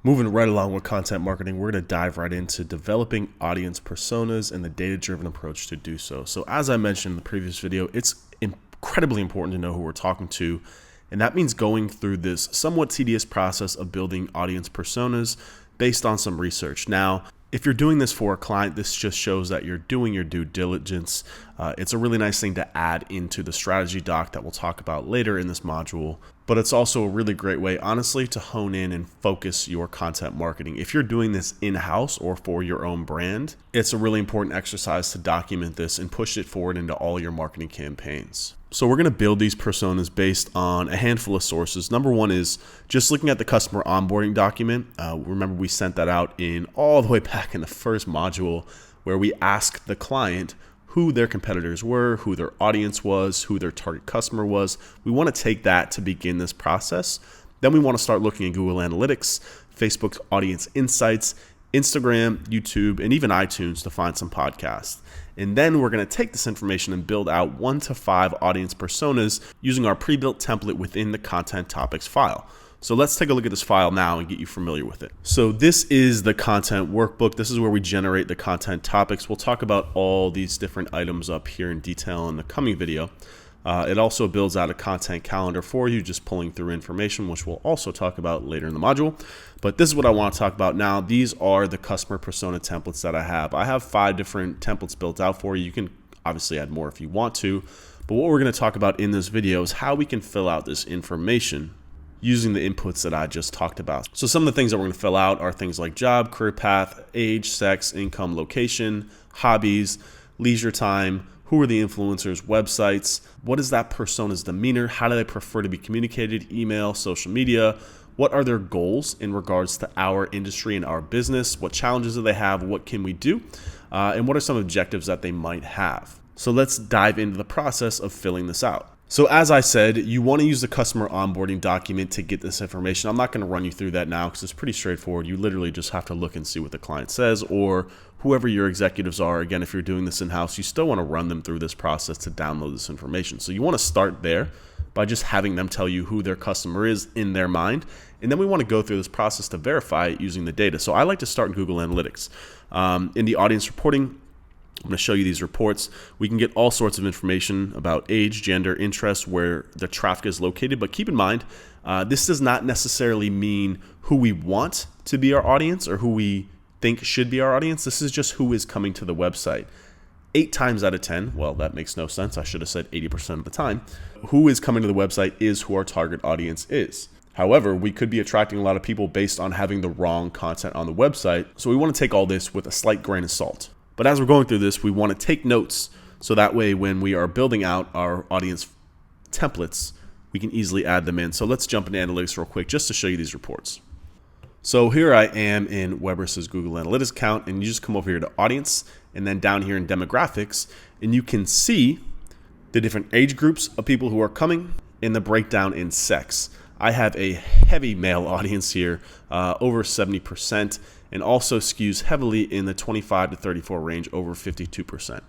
Moving right along with content marketing, we're going to dive right into developing audience personas and the data-driven approach to do so. So as I mentioned in the previous video, it's incredibly important to know who we're talking to. And that means going through this somewhat tedious process of building audience personas based on some research. Now, if you're doing this for a client, this just shows that you're doing your due diligence. It's a really nice thing to add into the strategy doc that we'll talk about later in this module. But it's also a really great way, honestly, to hone in and focus your content marketing. If you're doing this in-house or for your own brand, it's a really important exercise to document this and push it forward into all your marketing campaigns. So we're going to build these personas based on a handful of sources. Number one is just looking at the customer onboarding document. Remember, we sent that out in all the way back in the first module where we asked the client who their competitors were, who their audience was, who their target customer was. We want to take that to begin this process. Then we want to start looking at Google Analytics, Facebook's audience insights, Instagram, YouTube, and even iTunes to find some podcasts. And then we're going to take this information and build out 1 to 5 audience personas using our pre-built template within the content topics file. So let's take a look at this file now and get you familiar with it. So this is the content workbook. This is where we generate the content topics. We'll talk about all these different items up here in detail in the coming video. It also builds out a content calendar for you, just pulling through information, which we'll also talk about later in the module. But this is what I want to talk about now. These are the customer persona templates that I have. I have 5 different templates built out for you. You can obviously add more if you want to. But what we're going to talk about in this video is how we can fill out this information using the inputs that I just talked about. So some of the things that we're going to fill out are things like job, career path, age, sex, income, location, hobbies, leisure time, who are the influencers, websites, what is that persona's demeanor, how do they prefer to be communicated, email, social media, what are their goals in regards to our industry and our business, what challenges do they have, what can we do, and what are some objectives that they might have. So let's dive into the process of filling this out. So as I said, you want to use the customer onboarding document to get this information. I'm not going to run you through that now because it's pretty straightforward. You literally just have to look and see what the client says or whoever your executives are. Again, if you're doing this in-house, you still want to run them through this process to download this information. So you want to start there by just having them tell you who their customer is in their mind. And then we want to go through this process to verify it using the data. So I like to start in Google Analytics. In the audience reporting, I'm going to show you these reports. We can get all sorts of information about age, gender, interest, where the traffic is located. But keep in mind, this does not necessarily mean who we want to be our audience or who we think should be our audience. This is just who is coming to the website. 8 times out of 10, well, that makes no sense. I should have said 80% of the time. Who is coming to the website is who our target audience is. However, we could be attracting a lot of people based on having the wrong content on the website. So we want to take all this with a slight grain of salt. But as we're going through this, we want to take notes so that way when we are building out our audience templates, we can easily add them in. So let's jump into analytics real quick just to show you these reports. So here I am in Weber's Google Analytics account, and you just come over here to audience and then down here in demographics, and you can see the different age groups of people who are coming and the breakdown in sex. I have a heavy male audience here, over 70%, and also skews heavily in the 25 to 34 range, over 52%.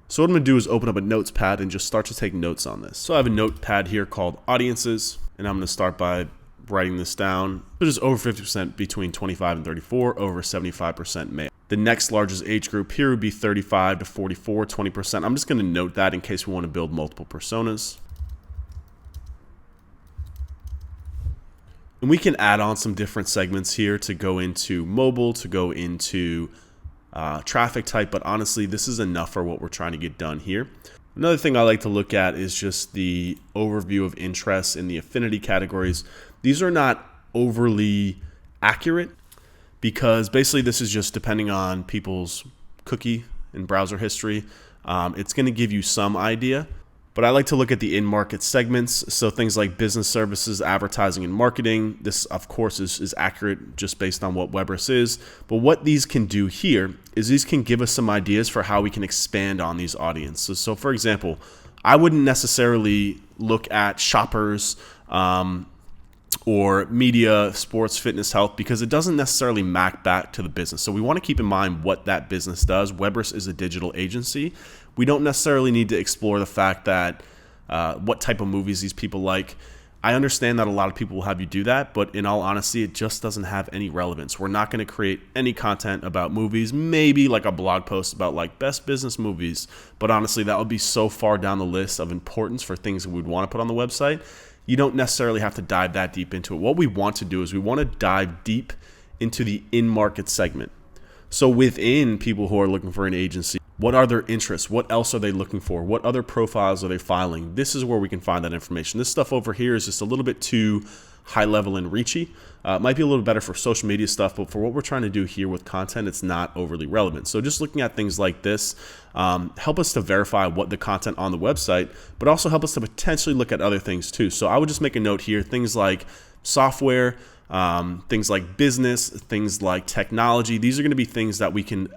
So what I'm going to do is open up a notes pad and just start to take notes on this. So I have a notepad here called audiences, and I'm going to start by writing this down. So just over 50% between 25 and 34, over 75% male. The next largest age group here would be 35 to 44, 20%. I'm just going to note that in case we want to build multiple personas. And we can add on some different segments here to go into mobile, to go into traffic type, but honestly, this is enough for what we're trying to get done here. Another thing I like to look at is just the overview of interests in the affinity categories. These are not overly accurate because basically this is just depending on people's cookie and browser history. It's going to give you some idea. But I like to look at the in-market segments, so things like business services, advertising, and marketing. This, of course, is accurate just based on what Weber's is. But what these can do here is these can give us some ideas for how we can expand on these audiences. So, for example, I wouldn't necessarily look at shoppers or media, sports, fitness, health, because it doesn't necessarily map back to the business. So we want to keep in mind what that business does. Weber's is a digital agency. We don't necessarily need to explore the fact that what type of movies these people like. I understand that a lot of people will have you do that, but in all honesty, it just doesn't have any relevance. We're not going to create any content about movies, maybe like a blog post about like best business movies, but honestly, that would be so far down the list of importance for things that we'd want to put on the website. You don't necessarily have to dive that deep into it. What we want to do is we want to dive deep into the in-market segment. So within people who are looking for an agency, what are their interests? What else are they looking for? What other profiles are they filing? This is where we can find that information. This stuff over here is just a little bit too high level and reachy. It might be a little better for social media stuff, but for what we're trying to do here with content, it's not overly relevant. So just looking at things like this help us to verify what the content on the website, but also help us to potentially look at other things too. So I would just make a note here, things like software, things like business, things like technology. These are going to be things that we can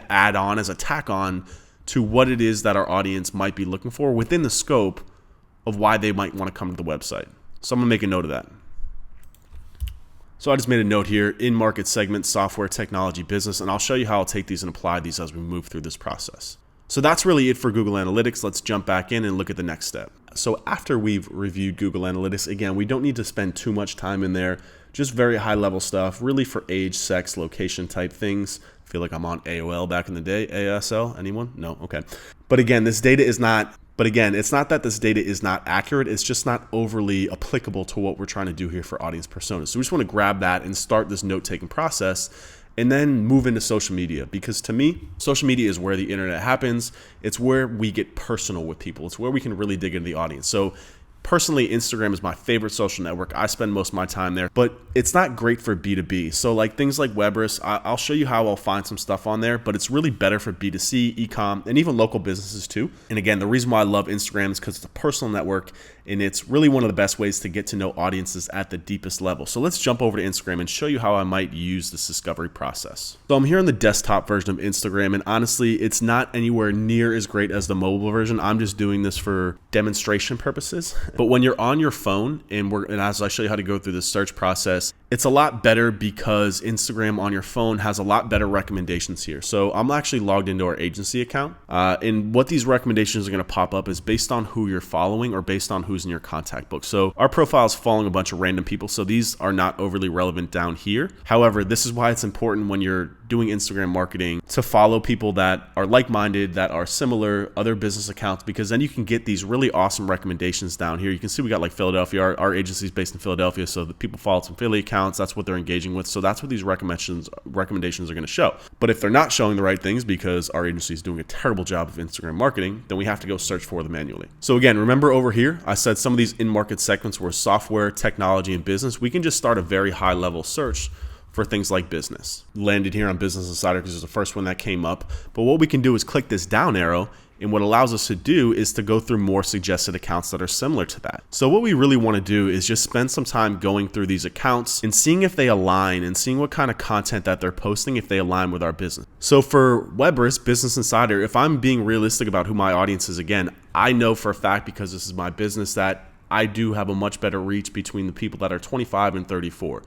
add on as a tack on to what it is that our audience might be looking for within the scope of why they might want to come to the website. So I'm going to make a note of that. So I just made a note here, in-market segment, software, technology, business, and I'll show you how I'll take these and apply these as we move through this process. So that's really it for Google Analytics. Let's jump back in and look at the next step. So after we've reviewed Google Analytics, again, we don't need to spend too much time in there, just very high level stuff, really for age, sex, location type things. I feel like I'm on AOL back in the day. ASL, anyone? No, okay. But again, it's not that this data is not accurate, it's just not overly applicable to what we're trying to do here for audience personas. So we just want to grab that and start this note-taking process and then move into social media, because to me, social media is where the internet happens. It's where we get personal with people. It's where we can really dig into the audience. So personally, Instagram is my favorite social network. I spend most of my time there, but it's not great for B2B. So like things like Webrus, I'll show you how I'll find some stuff on there, but it's really better for B2C, e-com, and even local businesses too. And again, the reason why I love Instagram is because it's a personal network and it's really one of the best ways to get to know audiences at the deepest level. So let's jump over to Instagram and show you how I might use this discovery process. So I'm here on the desktop version of Instagram, and honestly, it's not anywhere near as great as the mobile version. I'm just doing this for demonstration purposes. But when you're on your phone, and as I show you how to go through the search process, it's a lot better because Instagram on your phone has a lot better recommendations here. So I'm actually logged into our agency account, and what these recommendations are going to pop up is based on who you're following or based on who's in your contact book. So our profile is following a bunch of random people, so these are not overly relevant down here. However, this is why it's important when you're doing Instagram marketing to follow people that are like-minded, that are similar, other business accounts, because then you can get these really awesome recommendations down here. You can see we got like Philadelphia. Our agency is based in Philadelphia, so the people follow some Philly accounts. That's what they're engaging with. So that's what these recommendations are going to show. But if they're not showing the right things because our agency is doing a terrible job of Instagram marketing, then we have to go search for them manually. So again, remember over here, I said some of these in-market segments were software, technology, and business. We can just start a very high-level search for things like business. Landed here on Business Insider because it's the first one that came up. But what we can do is click this down arrow, and what allows us to do is to go through more suggested accounts that are similar to that. So what we really want to do is just spend some time going through these accounts and seeing if they align and seeing what kind of content that they're posting, if they align with our business. So for Webrus, Business Insider, if I'm being realistic about who my audience is, again, I know for a fact because this is my business that I do have a much better reach between the people that are 25 and 34.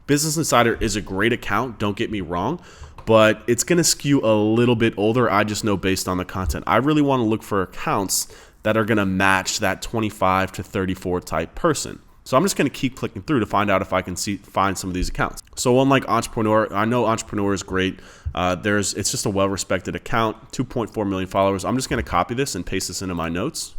Business Insider is a great account, don't get me wrong, but it's going to skew a little bit older. I just know based on the content. I really want to look for accounts that are going to match that 25 to 34 type person. So I'm just going to keep clicking through to find out if I can find some of these accounts. So unlike Entrepreneur, I know Entrepreneur is great. It's just a well-respected account, 2.4 million followers. I'm just going to copy this and paste this into my notes.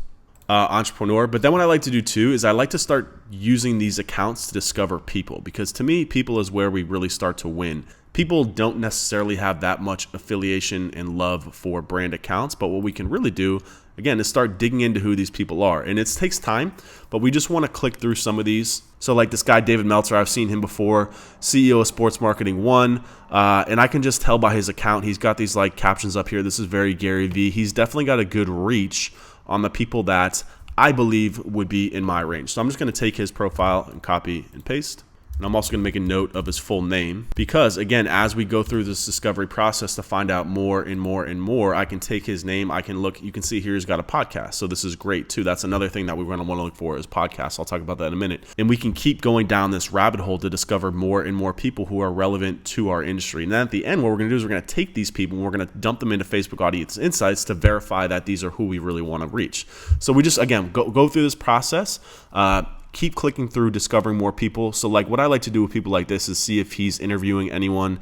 Entrepreneur. But then what I like to do too is I like to start using these accounts to discover people, because to me, people is where we really start to win. People don't necessarily have that much affiliation and love for brand accounts, but what we can really do, again, is start digging into who these people are. And it takes time, but we just want to click through some of these. So like this guy, David Meltzer, I've seen him before, CEO of Sports Marketing One, and I can just tell by his account, he's got these like captions up here. This is very Gary V. He's definitely got a good reach on the people that I believe would be in my range. So I'm just going to take his profile and copy and paste. And I'm also going to make a note of his full name because, again, as we go through this discovery process to find out more and more and more, I can take his name. I can look. You can see here he's got a podcast. So this is great, too. That's another thing that we're going to want to look for is podcasts. I'll talk about that in a minute. And we can keep going down this rabbit hole to discover more and more people who are relevant to our industry. And then at the end, what we're going to do is we're going to take these people and we're going to dump them into Facebook Audience Insights to verify that these are who we really want to reach. So we just, again, go through this process. keep clicking through, discovering more people. So like what I like to do with people like this is see if he's interviewing anyone.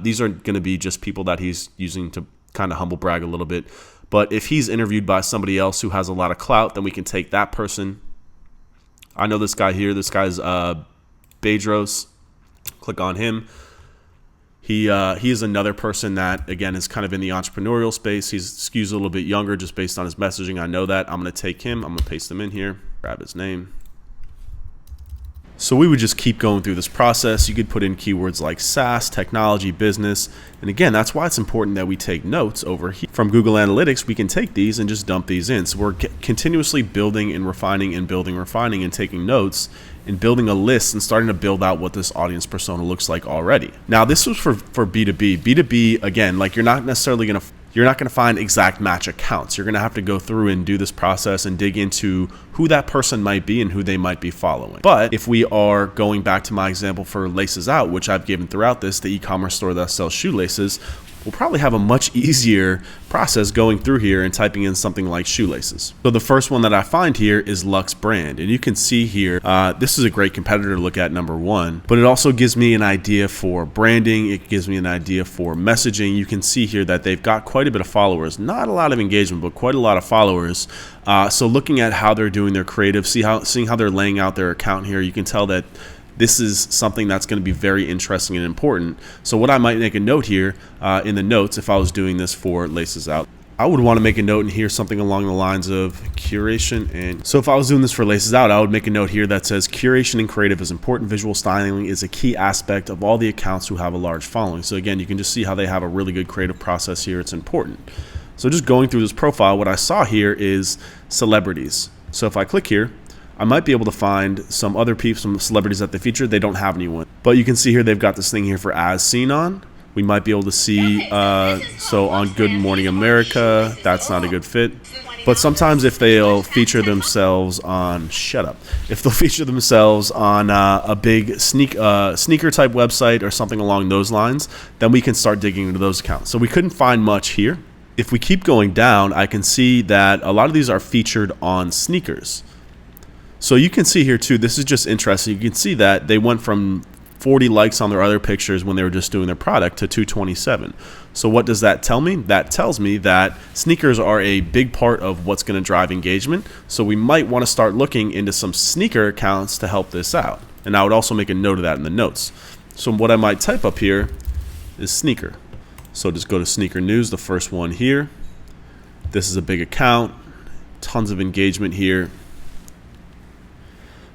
These are going to be just people that he's using to kind of humble brag a little bit. But if he's interviewed by somebody else who has a lot of clout, then we can take that person. I know this guy here. This guy's Bedros. Click on him. He is another person that, again, is kind of in the entrepreneurial space. He's skews a little bit younger just based on his messaging. I know that. I'm going to take him. I'm going to paste him in here. Grab his name. So we would just keep going through this process. You could put in keywords like SaaS, technology, business. And again, that's why it's important that we take notes over here. From Google Analytics, we can take these and just dump these in. So we're continuously building and refining and building, refining and taking notes and building a list and starting to build out what this audience persona looks like already. Now, this was for B2B. B2B, again, like you're not going to find exact match accounts. You're going to have to go through and do this process and dig into who that person might be and who they might be following. But if we are going back to my example for Laces Out, which I've given throughout this, the e-commerce store that sells shoelaces, we'll probably have a much easier process going through here and typing in something like shoelaces. So the first one that I find here is Lux Brand. And you can see here, this is a great competitor to look at, number one, but it also gives me an idea for branding. It gives me an idea for messaging. You can see here that they've got quite a bit of followers, not a lot of engagement, but quite a lot of followers. So looking at how they're doing their creative, seeing how they're laying out their account here, you can tell that this is something that's going to be very interesting and important. So what I might make a note here in the notes, if I was doing this for Laces Out, I would want to make a note in here something along the lines of curation. And so if I was doing this for Laces Out, I would make a note here that says curation and creative is important. Visual styling is a key aspect of all the accounts who have a large following. So again, you can just see how they have a really good creative process here. It's important. So just going through this profile, what I saw here is celebrities. So if I click here, I might be able to find some other people, some celebrities that they featured. They don't have anyone. But you can see here they've got this thing here for as seen on. We might be able to see, so on Good Morning America, that's not a good fit. But sometimes if they'll feature themselves on, if they'll feature themselves on a big sneaker type website or something along those lines, then we can start digging into those accounts. So we couldn't find much here. If we keep going down, I can see that a lot of these are featured on sneakers. So you can see here too, this is just interesting. You can see that they went from 40 likes on their other pictures when they were just doing their product to 227. So what does that tell me? That tells me that sneakers are a big part of what's going to drive engagement. So we might want to start looking into some sneaker accounts to help this out. And I would also make a note of that in the notes. So what I might type up here is sneaker. So just go to sneaker news, the first one here. This is a big account, tons of engagement here.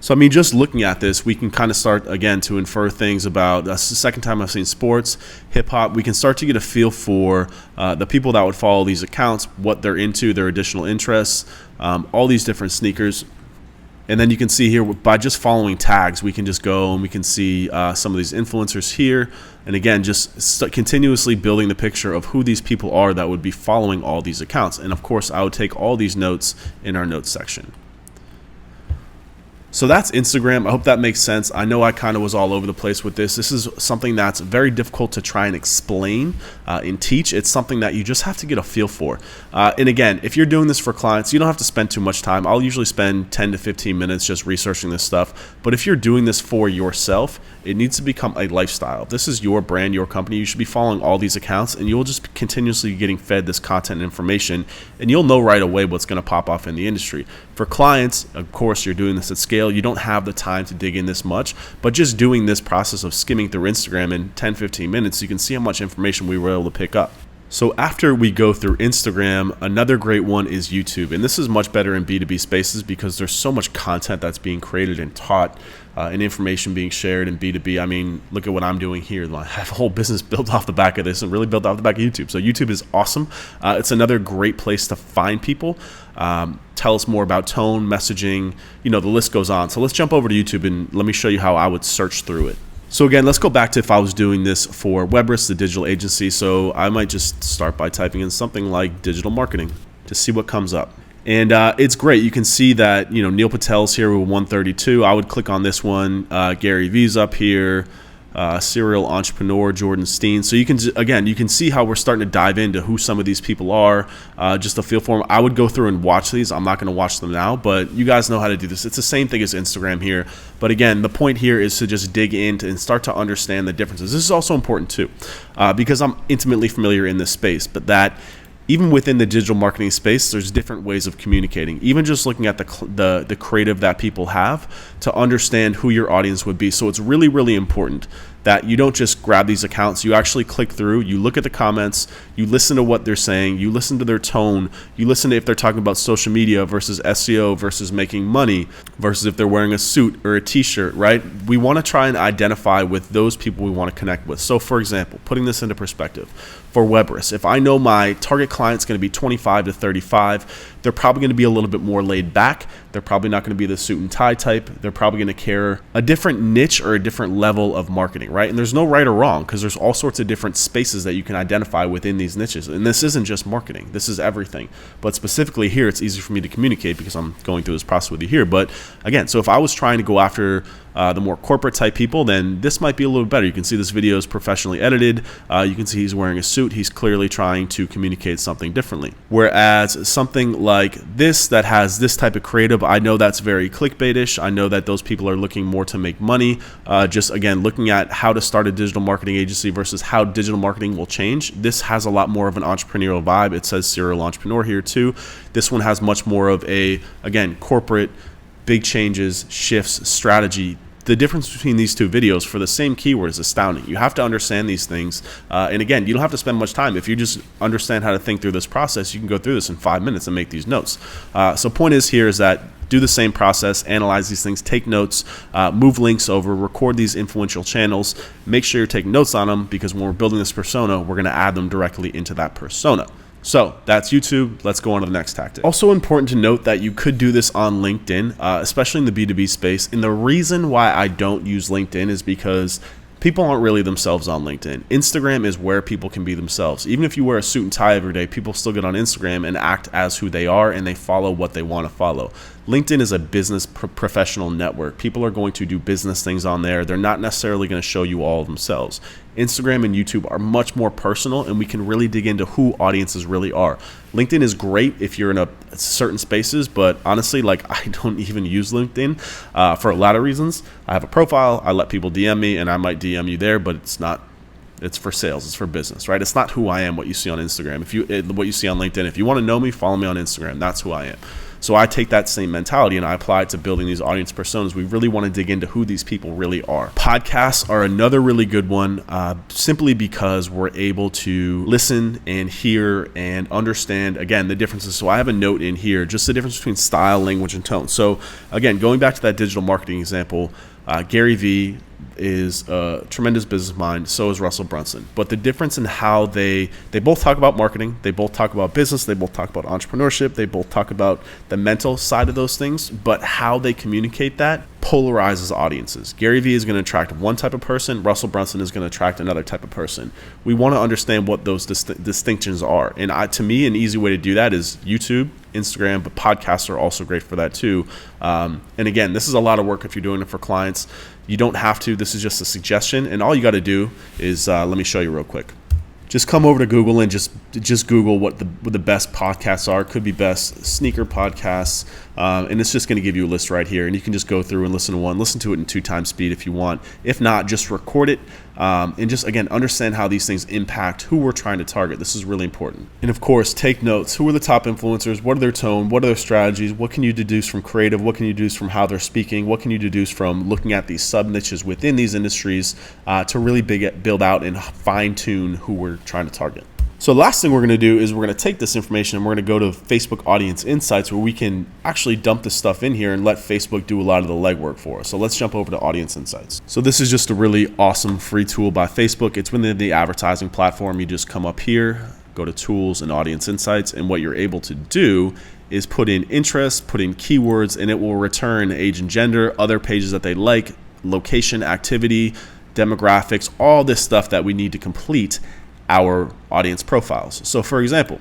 So, I mean, just looking at this, we can kind of start, again, to infer things about, that's the second time I've seen sports, hip-hop. We can start to get a feel for the people that would follow these accounts, what they're into, their additional interests, all these different sneakers. And then you can see here, by just following tags, we can just go and we can see some of these influencers here. And again, just continuously building the picture of who these people are that would be following all these accounts. And, of course, I would take all these notes in our notes section. So that's Instagram. I hope that makes sense. I know I kind of was all over the place with this. This is something that's very difficult to try and explain and teach. It's something that you just have to get a feel for. And again, if you're doing this for clients, you don't have to spend too much time. I'll usually spend 10 to 15 minutes just researching this stuff. But if you're doing this for yourself, it needs to become a lifestyle. This is your brand, your company. You should be following all these accounts, and you'll just continuously getting fed this content and information, and you'll know right away what's going to pop off in the industry. For clients, of course, you're doing this at scale. You don't have the time to dig in this much, but just doing this process of skimming through Instagram in 10, 15 minutes, you can see how much information we were able to pick up. So after we go through Instagram, another great one is YouTube. And this is much better in B2B spaces because there's so much content that's being created and taught and information being shared in B2B. I mean, look at what I'm doing here. I have a whole business built off the back of this and really built off the back of YouTube. So YouTube is awesome. It's another great place to find people. Tell us more about tone, messaging, the list goes on. So let's jump over to YouTube and let me show you how I would search through it. So again, let's go back to if I was doing this for Webris, the digital agency. So I might just start by typing in something like digital marketing to see what comes up. And it's great. You can see that, Neil Patel's here with 132. I would click on this one. Gary Vee's up here. serial entrepreneur Jordan Steen. So you can see how we're starting to dive into who some of these people are, just a feel for them. I would go through and watch these. I'm not going to watch them now, but you guys know how to do this. It's the same thing as Instagram here. But again, the point here is to just dig into and start to understand the differences. This is also important too, because I'm intimately familiar in this space, but that even within the digital marketing space, there's different ways of communicating. Even just looking at the creative that people have to understand who your audience would be. So it's really, really important that you don't just grab these accounts. You actually click through, you look at the comments, you listen to what they're saying, you listen to their tone, you listen to if they're talking about social media versus SEO versus making money versus if they're wearing a suit or a t-shirt, right? We want to try and identify with those people we want to connect with. So for example, putting this into perspective, for Webris, if I know my target client's going to be 25 to 35, they're probably going to be a little bit more laid back. They're probably not going to be the suit and tie type. They're probably going to care a different niche or a different level of marketing, right? And there's no right or wrong because there's all sorts of different spaces that you can identify within these niches. And this isn't just marketing. This is everything. But specifically here, it's easy for me to communicate because I'm going through this process with you here. But again, so if I was trying to go after the more corporate type people, then this might be a little better. You can see this video is professionally edited. You can see he's wearing a suit. He's clearly trying to communicate something differently. Whereas something like this that has this type of creative, I know that's very clickbaitish. I know that those people are looking more to make money. Just again, looking at how to start a digital marketing agency versus how digital marketing will change. This has a lot more of an entrepreneurial vibe. It says serial entrepreneur here too. This one has much more of a, again, corporate, big changes, shifts, strategy. The difference between these two videos for the same keyword is astounding. You have to understand these things. And again, you don't have to spend much time. If you just understand how to think through this process, you can go through this in 5 minutes and make these notes. So point is here is that do the same process, analyze these things, take notes, move links over, record these influential channels, make sure you're taking notes on them because when we're building this persona, we're going to add them directly into that persona. So that's YouTube. Let's go on to the next tactic. Also important to note that you could do this on LinkedIn, especially in the B2B space. And the reason why I don't use LinkedIn is because people aren't really themselves on LinkedIn. Instagram is where people can be themselves. Even if you wear a suit and tie every day, people still get on Instagram and act as who they are and they follow what they want to follow. LinkedIn is a business professional network. People are going to do business things on there. They're not necessarily going to show you all of themselves. Instagram and YouTube are much more personal and we can really dig into who audiences really are. LinkedIn is great if you're in a certain spaces, but honestly, like I don't even use LinkedIn for a lot of reasons. I have a profile, I let people DM me and I might DM you there, but it's for sales, it's for business, right? It's not who I am, what you see on Instagram. What you see on LinkedIn, if you want to know me, follow me on Instagram. That's who I am. So I take that same mentality and I apply it to building these audience personas. We really want to dig into who these people really are. Podcasts are another really good one, simply because we're able to listen and hear and understand, again, the differences. So I have a note in here, just the difference between style, language, and tone. So again, going back to that digital marketing example, Gary Vee is a tremendous business mind. So is Russell Brunson. But the difference in how they both talk about marketing, they both talk about business, they both talk about entrepreneurship, they both talk about the mental side of those things, but how they communicate that polarizes audiences. Gary Vee is going to attract one type of person. Russell Brunson is going to attract another type of person. We want to understand what those distinctions are. And to me, an easy way to do that is YouTube, Instagram, but podcasts are also great for that too. And again, this is a lot of work if you're doing it for clients. You don't have to. This is just a suggestion. And all you got to do is, let me show you real quick. Just come over to Google and just Google what the best podcasts are. Could be best sneaker podcasts, and it's just going to give you a list right here. And you can just go through and listen to one, listen to it in 2x speed if you want. If not, just record it and just, again, understand how these things impact who we're trying to target. This is really important. And of course, take notes. Who are the top influencers? What are their tone? What are their strategies? What can you deduce from creative? What can you deduce from how they're speaking? What can you deduce from looking at these sub niches within these industries to really build out and fine tune who we're trying to target? So the last thing we're going to do is we're going to take this information and we're going to go to Facebook Audience Insights, where we can actually dump this stuff in here and let Facebook do a lot of the legwork for us. So let's jump over to Audience Insights. So this is just a really awesome free tool by Facebook. It's within the advertising platform. You just come up here, go to Tools and Audience Insights, and what you're able to do is put in interests, put in keywords, and it will return age and gender, other pages that they like, location, activity, demographics, all this stuff that we need to complete our audience profiles. So for example,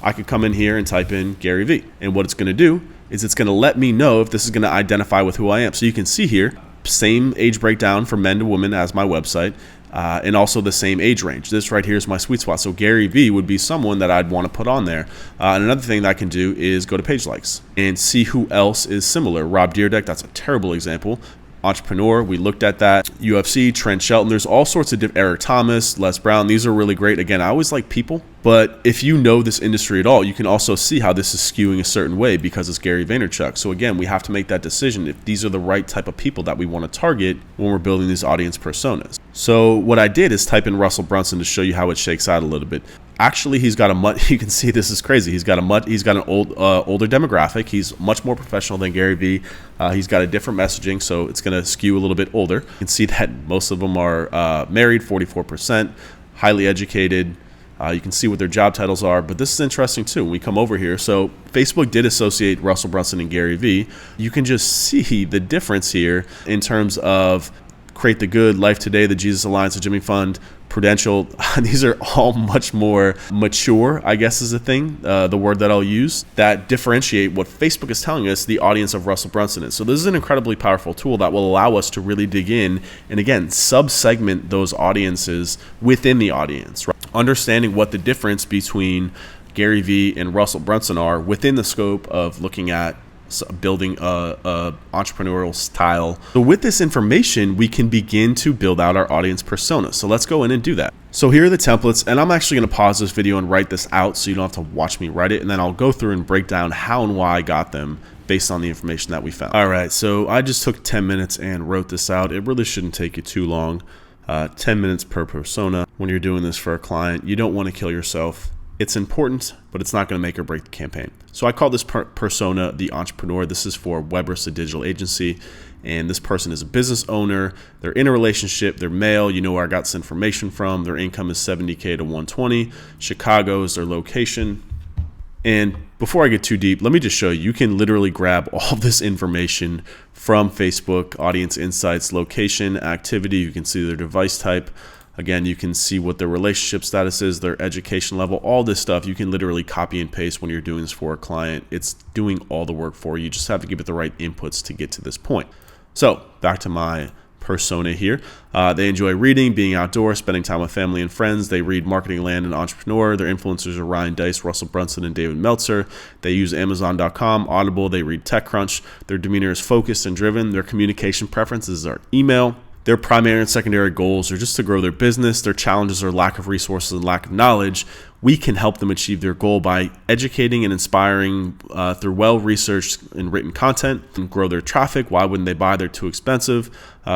I could come in here and type in Gary Vee, and what it's going to do is it's going to let me know if this is going to identify with who I am. So you can see here, Same age breakdown for men to women as my website. And also the same age range. This right here is my sweet spot. So Gary Vee would be someone that I'd want to put on there. And another thing that I can do is go to page likes and see who else is similar. Rob Dyrdek, that's a terrible example. Entrepreneur, we looked at that. UFC, Trent Shelton, there's all sorts of different, Eric Thomas, Les Brown, these are really great. Again, I always like people, but if you know this industry at all, you can also see how this is skewing a certain way because it's Gary Vaynerchuk. So again, we have to make that decision if these are the right type of people that we want to target when we're building these audience personas. So what I did is type in Russell Brunson to show you how it shakes out a little bit. Actually, he's got you can see this is crazy. He's got an older demographic. He's much more professional than Gary Vee. He's got a different messaging, so it's going to skew a little bit older. You can see that most of them are married, 44%, highly educated. You can see what their job titles are, but this is interesting too. When we come over here, so Facebook did associate Russell Brunson and Gary Vee. You can just see the difference here in terms of Create the Good, Life Today, the Jesus Alliance, the Jimmy Fund, Prudential. These are all much more mature, I guess is the thing, the word that I'll use, that differentiate what Facebook is telling us the audience of Russell Brunson is. So this is an incredibly powerful tool that will allow us to really dig in and, again, sub-segment those audiences within the audience, right? Understanding what the difference between Gary Vee and Russell Brunson are within the scope of looking at building a entrepreneurial style. So with this information, we can begin to build out our audience persona. So let's go in and do that. So here are the templates, and I'm actually going to pause this video and write this out so you don't have to watch me write it, and then I'll go through and break down how and why I got them based on the information that we found. All right, so I just took 10 minutes and wrote this out. It really shouldn't take you too long. 10 minutes per persona. When you're doing this for a client, you don't want to kill yourself. It's important, but it's not going to make or break the campaign. So I call this persona the entrepreneur. This is for Weber's, a digital agency, and this person is a business owner. They're in a relationship. They're male. You know where I got this information from. Their income is $70K to $120. Chicago is their location. And before I get too deep, let me just show you. You can literally grab all this information from Facebook, audience insights, location, activity. You can see their device type. Again, you can see what their relationship status is, their education level, all this stuff. You can literally copy and paste when you're doing this for a client. It's doing all the work for you. You just have to give it the right inputs to get to this point. So back to my persona here. They enjoy reading, being outdoors, spending time with family and friends. They read Marketing Land and Entrepreneur. Their influencers are Ryan Deiss, Russell Brunson, and David Meltzer. They use Amazon.com, Audible. They read TechCrunch. Their demeanor is focused and driven. Their communication preferences are email. Their primary and secondary goals are just to grow their business. Their challenges are lack of resources and lack of knowledge. We can help them achieve their goal by educating and inspiring through well-researched and written content and grow their traffic. Why wouldn't they buy? They're too expensive.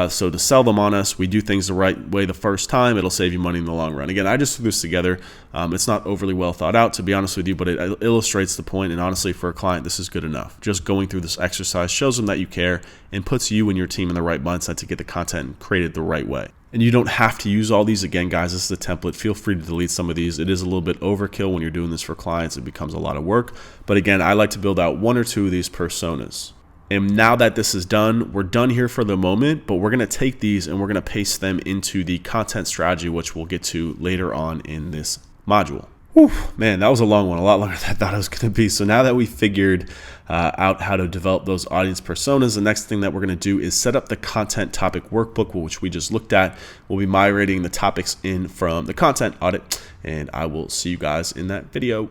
So to sell them on us, we do things the right way the first time. It'll save you money in the long run. Again, I just threw this together. It's not overly well thought out, to be honest with you, but it illustrates the point. And honestly, for a client, this is good enough. Just going through this exercise shows them that you care and puts you and your team in the right mindset to get the content created the right way. And you don't have to use all these. Again, guys, this is a template. Feel free to delete some of these. It is a little bit overkill when you're doing this for clients. It becomes a lot of work. But again, I like to build out one or two of these personas. And now that this is done, we're done here for the moment, but we're going to take these and we're going to paste them into the content strategy, which we'll get to later on in this module. Whew, man, that was a long one, a lot longer than I thought it was going to be. So now that we figured out how to develop those audience personas, the next thing that we're going to do is set up the content topic workbook, which we just looked at. We'll be migrating the topics in from the content audit, and I will see you guys in that video.